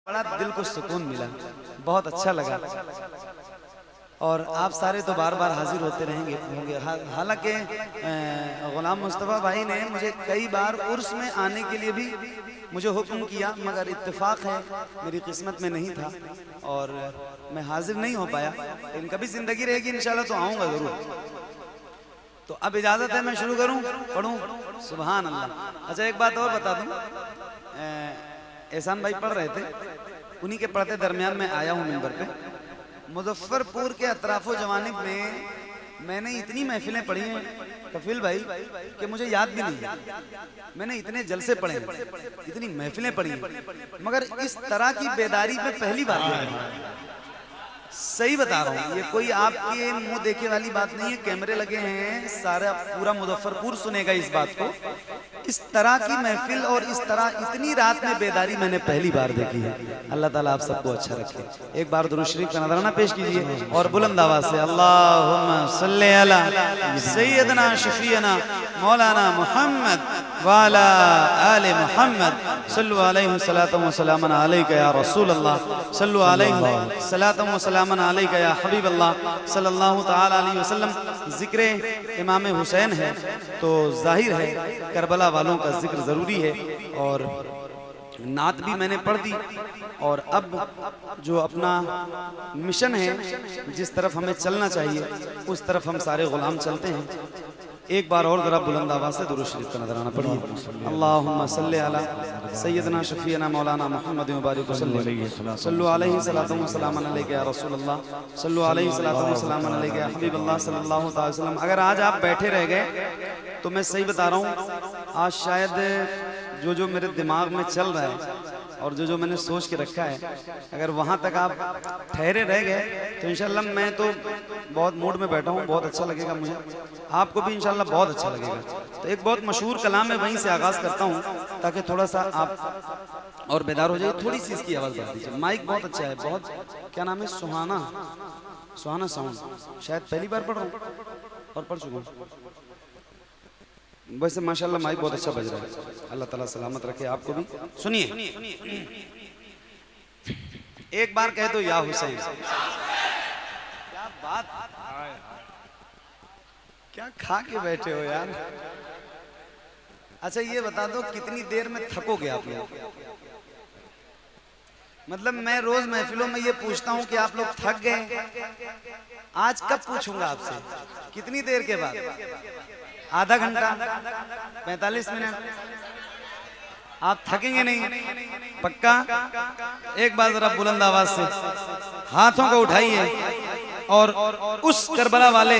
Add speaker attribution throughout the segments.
Speaker 1: बड़ा दिल को सुकून मिला, बहुत अच्छा लगा। और आप सारे तो बार बार हाजिर होते होंगे। हालांकि गुलाम मुस्तफ़ा भाई ने मुझे कई बार उर्स में आने के लिए भी मुझे हुक्म किया, मगर इत्तेफाक है मेरी किस्मत में नहीं था और मैं हाजिर नहीं हो पाया। लेकिन कभी ज़िंदगी रहेगी इंशाल्लाह तो आऊँगा ज़रूर। तो अब इजाज़त है मैं शुरू करूँ, पढ़ूँ? सुभान अल्लाह। अच्छा एक बात और बता दूँ, एहसान भाई पढ़ रहे थे, उन्हीं के पढ़ते दरमियान में आया हूँ मिंबर पे। मुजफ्फरपुर के अतराफो जवानिब में मैंने इतनी महफिलें पढ़ी हैं कफिल भाई कि मुझे याद भी नहीं है। मैंने इतने जलसे पढ़े हैं, इतनी महफिलें पढ़ी हैं, मगर इस तरह की बेदारी में पहली बार सही बता रहा हूँ। ये कोई आपके मुंह देखे वाली बात नहीं है, कैमरे लगे हैं, सारा पूरा मुजफ्फरपुर सुनेगा इस बात को। इस तरह की महफिल और इस तरह इतनी रात में बेदारी मैंने पहली बार देखी है। अल्लाह ताला आप सबको अच्छा रखे। एक बार दुरूद शरीफ का नजराना पेश कीजिए और बुलंद आवाज से अल्लाहुम्मा सल्ली अला सय्यदना शफीना मौलाना मुहम्मद वाला आले मुहम्मद सल्लु अलैहि सलातु व सलामन अलैका या रसूल अल्लाह सल्लु अलैहि सलातु व सलामन अलैका या हबीब अल्लाह सल्लल्लाहु तआला अलैहि वसल्लम। जिक्र इमाम हुसैन है तो जाहिर है करबला वालों का जिक्र ज़रूरी है। और नात भी मैंने पढ़ दी और अब जो अपना मिशन है, जिस तरफ हमें चलना चाहिए उस तरफ हम सारे गुलाम चलते हैं। एक बार और ज़रा बुलंद आवाज़ से दुरूद शरीफ का नजराना पढ़िए। अल्लाहुम्मा सल्ली अला सय्यदना शफीना मौलाना मुहम्मद मुबारक सल्लु अलैहि सलातु व सलामन अलैका या रसूल अल्लाह सल्लु अलैहि सलातु व सलामन अलैका या हबीब अल्लाह सल्लल्लाहु अलैहि वसल्लम। अगर आज आप बैठे रह गए तो मैं सही बता रहा हूँ, आज शायद जो मेरे दिमाग में चल रहा है और जो मैंने सोच के रखा है, अगर वहाँ तक आप ठहरे रह गए तो इंशाल्लाह मैं तो बहुत मूड में बैठा हूँ, बहुत अच्छा लगेगा मुझे, आपको भी इंशाल्लाह बहुत अच्छा लगेगा। तो एक बहुत मशहूर कलाम है, वहीं से आगाज़ करता हूँ ताकि थोड़ा सा आप और बेदार हो जाइए। थोड़ी सी इसकी आवाज़ बढ़ा दीजिए, माइक बहुत अच्छा है, बहुत क्या नाम है, सुहाना साउंड। शायद पहली बार पढ़ रहा हूँ और पढ़ चुका हूँ। वैसे माशाल्लाह माइक बहुत अच्छा बज रहा है, अल्लाह ताला सलामत रखे आपको भी। सुनिए, एक बार कह दो या हुसैन। क्या बात, क्या खा के बैठे हो यार। अच्छा ये बता दो कितनी देर में थकोगे आप लोग? मतलब मैं रोज महफिलों में ये पूछता हूँ कि आप लोग थक गए, आज कब पूछूंगा आपसे कितनी देर के बाद? आधा घंटा, 45 मिनट, आप थकेंगे नहीं पक्का? एक बार जरा बुलंद आवाज से हाथों को उठाइए और उस करबला वाले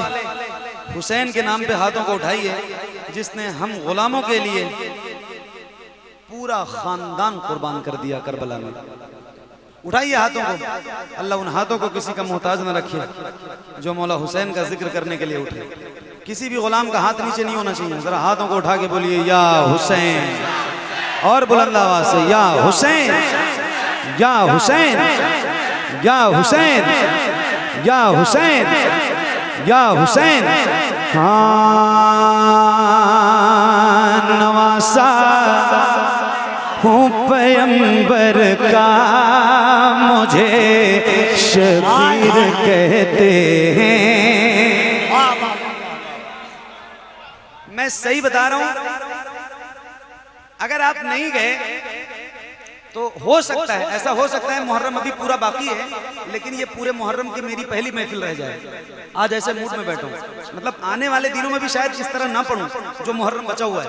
Speaker 1: हुसैन के नाम पे हाथों को उठाइए जिसने हम गुलामों के लिए पूरा खानदान कुर्बान कर दिया करबला में। उठाइए हाथों को, अल्लाह उन हाथों को किसी का मोहताज न रखे जो मौला हुसैन का जिक्र करने के लिए उठे। किसी भी गुलाम का हाथ नीचे नहीं होना चाहिए। जरा हाथों को उठा के बोलिए या हुसैन, और बुलंद आवाज से या हुसैन, या हुसैन, या हुसैन, या हुसैन, या हुसैन। हाँ नवासा हूँ पैगंबर का, मुझे शबीर कहते हैं। मैं सही बता रहा हूं, अगर आप नहीं गए तो हो सकता है, ऐसा हो सकता है मुहर्रम अभी पूरा बाकी है, लेकिन ये पूरे मुहर्रम की मेरी पहली महफिल रह जाए। आज ऐसे मूड में बैठा हूँ, मतलब आने वाले दिनों में भी शायद इस तरह ना पढ़ूं जो मुहर्रम बचा हुआ है।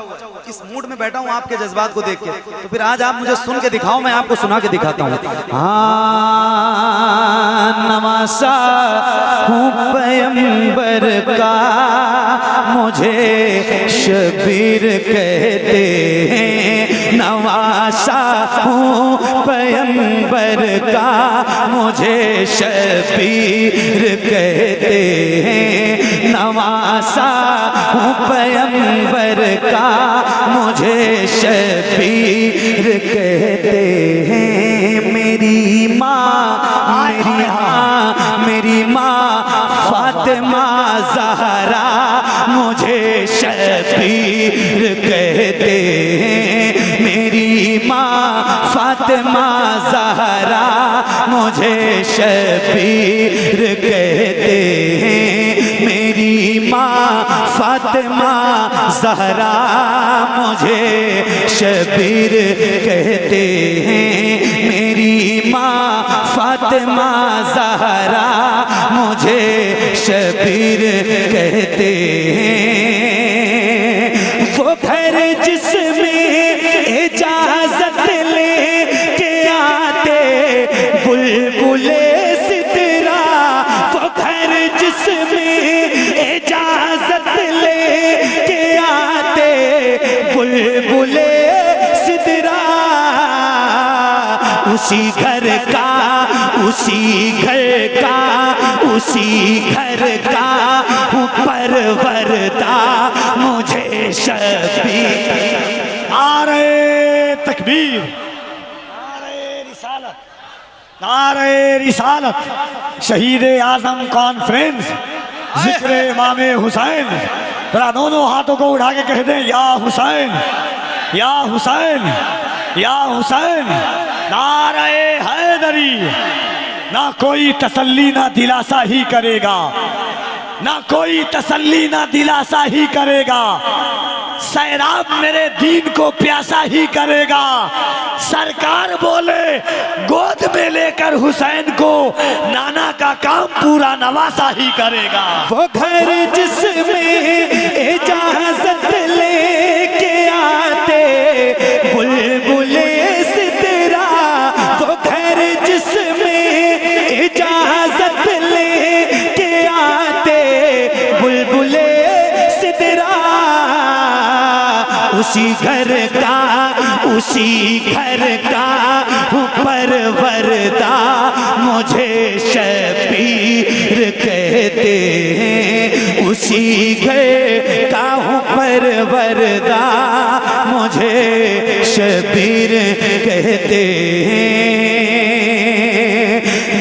Speaker 1: इस मूड में बैठा हूँ आपके जज्बात को देख के, तो फिर आज आप मुझे सुन के दिखाओ, मैं आपको सुना के दिखाता हूँ। हाँ नवासा हूँ पैगंबर का, मुझे शबीर कहते हैं। नवासा हूँ पैगंबर का, मुझे शबीर कहते हैं। नवासा हूँ पैगंबर का, मुझे शबीर कहते हैं। मेरी माँ फातिमा ज़हरा मुझे शबीर कहते हैं। मेरी माँ फातिमा ज़हरा मुझे शबीर कहते हैं, मेरी माँ फातिमा ज़हरा मुझे शबीर कहते हैं, मेरी माँ फातिमा ज़हरा मुझे शबीर कहते हैं। वो घर जिसमें इजाज़त ले के आते बुलबुले सितरा, वो घर जिसमें इजाज़त ले के आते बुलबुले सितरा, उसी घर का उसी घर का उसी घर का हूँ परवरदा मुझे शबीर।
Speaker 2: नारे तकबीर, नारे रिसालत, नारे रिसालत। शहीद आजम कॉन्फ्रेंस जिक्र इमाम हुसैन। जरा दोनों हाथों को उठा के कह दें, या हुसैन, या हुसैन, या हुसैन। नारे हैदरी। ना कोई तसल्ली ना दिलासा ही करेगा, ना कोई तसल्ली ना दिलासा ही करेगा, सैराब मेरे दीन को प्यासा ही करेगा। सरकार बोले गोद में लेकर हुसैन को नाना का काम पूरा नवासा ही करेगा।
Speaker 1: वो घर जिसमें इजाज़त लेके आते बुलबुले सितरा, वो घर जिसमें इजाज़त लेके आते बुलबुले सितरा, उसी घर का उसी घर का हूँ परवरदा मुझे शबीर कहते हैं, उसी घर का हूँ परवरदा मुझे शबीर कहते हैं।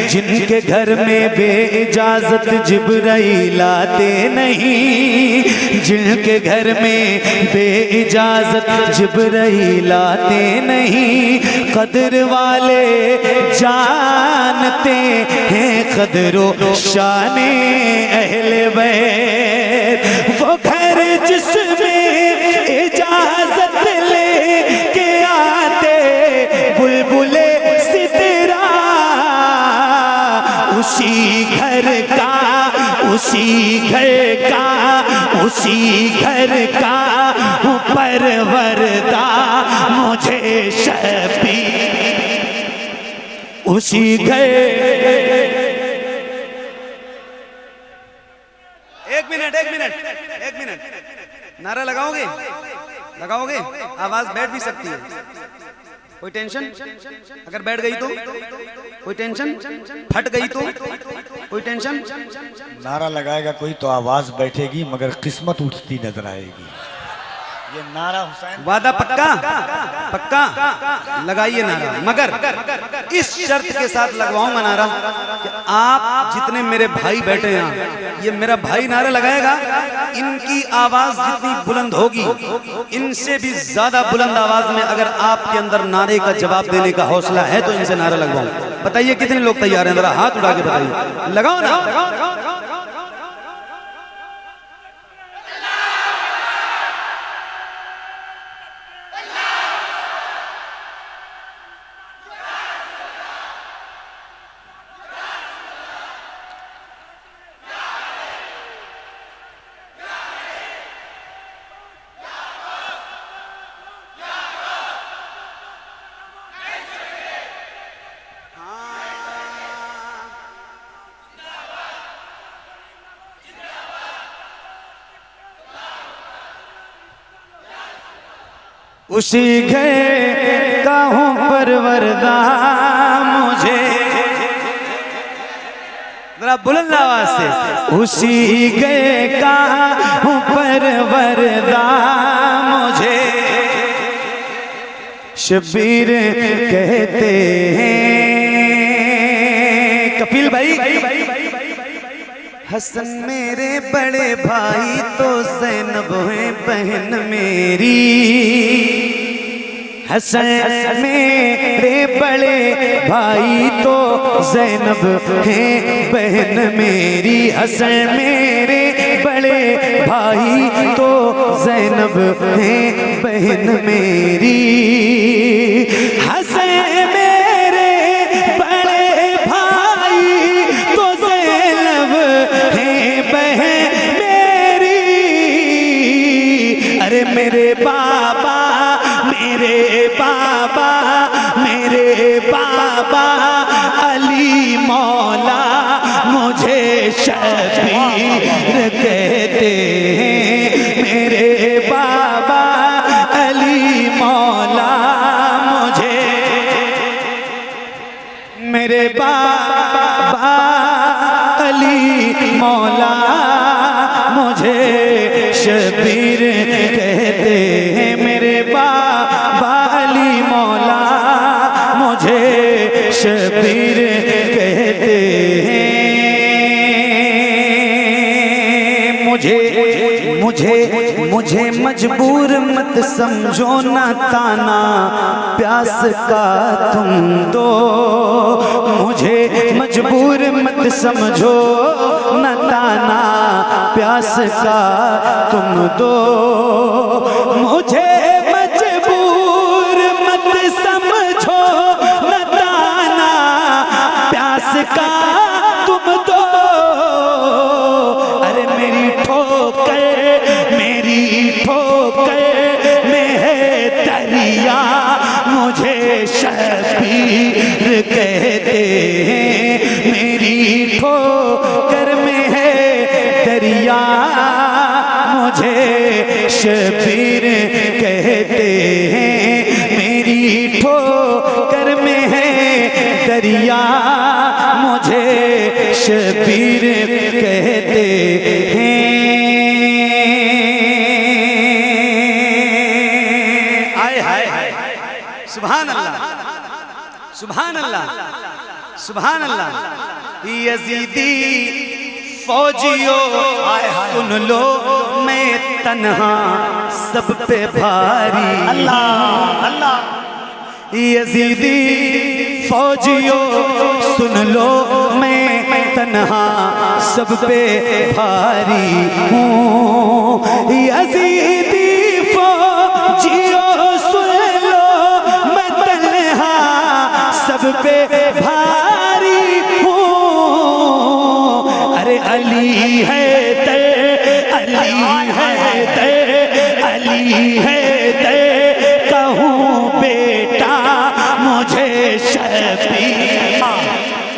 Speaker 1: जिनके घर में बेइजाजत जिब्राइल आते नहीं, जिनके घर में बेइजाजत जिब्राइल आते नहीं, कदर वाले जानते हैं कदरो शाने अहले बैत। वो घर जिसमें इजाजत लेके आते बुलबुले सितरा, उसी घर का उसी घर का उसी घर का हूँ परवरदा मुझे शबीर, उसी घर। एक मिनट नारा लगाओगे? लगाओगे? आवाज बैठ भी सकती है, कोई टेंशन? अगर बैठ गई तो कोई टेंशन, फट गई तो कोई टेंशन?
Speaker 2: नारा लगाएगा कोई तो आवाज बैठेगी, मगर किस्मत उठती नजर आएगी। ये नारा हुसैन।
Speaker 1: वादा पक्का? पक्का लगाइए नारा, मगर इस शर्त के साथ लगवाऊंगा नारा कि आप जितने मेरे भाई बैठे हैं, ये मेरा भाई नारा लगाएगा, इनकी आवाज जितनी बुलंद होगी, इनसे भी ज्यादा बुलंद आवाज में अगर आपके अंदर नारे का जवाब देने का हौसला है तो इनसे नारा लगवाऊं। बताइए कितने लोग तैयार हैं? जरा हाथ उठा के बताइए। लगाओ ना। उसी घर का हूँ परवरदा मुझे, जरा बुलंद आवाज से, उसी घर का हूँ परवरदा मुझे शबीर कहते हैं। कपिल भाई, हसन मेरे बड़े भाई तो ज़ैनब है बहन मेरी, हसन में मेरे बड़े भाई तो ज़ैनब हैं बहन मेरी। हसन मेरे बड़े भाई तो ज़ैनब हैं बहन मेरी। हसन मेरे बड़े भाई तो ज़ैनब हैं बहन मेरी। अरे मेरे बाबा अली मौला मुझे शबीर कहते हैं। मेरे बाबा अली मौला मुझे, मेरे बाबा अली मौला मुझे शबीर कहते हैं। मेरे बाबा अली मौला मुझे शबीर कहते हैं। मुझे मजबूर मत समझो ना ताना प्यास का तुम दो। मुझे मजबूर मत समझो न ताना प्यास का तुम दो। मुझे मजबूर मत समझो न ताना प्यास का तुम दो। अरे मेरी ठोकर में है दरिया मुझे शबीर कहते हैं। मेरी ठोकर में है दरिया मुझे शबीर कहते हैं। मेरी ठोकर में है दरिया मुझे शबीर कहते हैं। सुभान अल्लाह, सुभान अल्लाह, सुभान अल्लाह। यजीदी फौजियों सुन लो मैं तन्हा सब पे भारी।
Speaker 2: अल्लाह अल्लाह।
Speaker 1: यजीदी फौजियों सुन लो मैं तन्हा सब पे भारी हूँ। यजीदी फौजियों सुन लो मैं तन्हा सब पे भारी हूँ। अरे अली है ते, अली है ते, अली है ते कहूँ बेटा मुझे शबीर।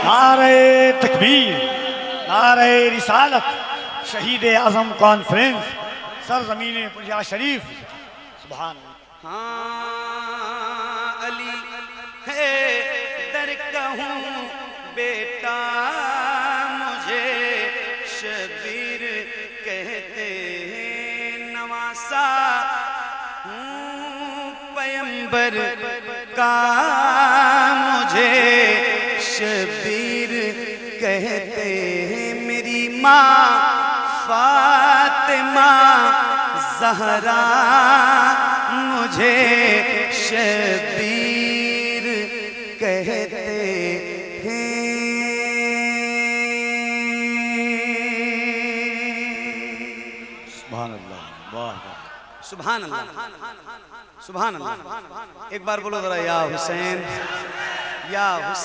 Speaker 2: नारे तकबीर, नारे रिसालत, शहीद आज़म कॉन्फ्रेंस, सरज़मीन पुरिया शरीफ। सुभान अल्लाह।
Speaker 1: हाँ अली है दर कहूँ बेटा मुझे शबीर कहते हैं। नवासा हूँ पैगंबर का मुझे शबीर कहते हैं। मेरी माँ फातिमा ज़हरा मुझे शबीर कहते हैं।
Speaker 2: सुभान अल्लाह, वाह
Speaker 1: सुभान अल्लाह, सुभान अल्लाह। एक बार बोलो जरा या हुसैन, या हुसैन।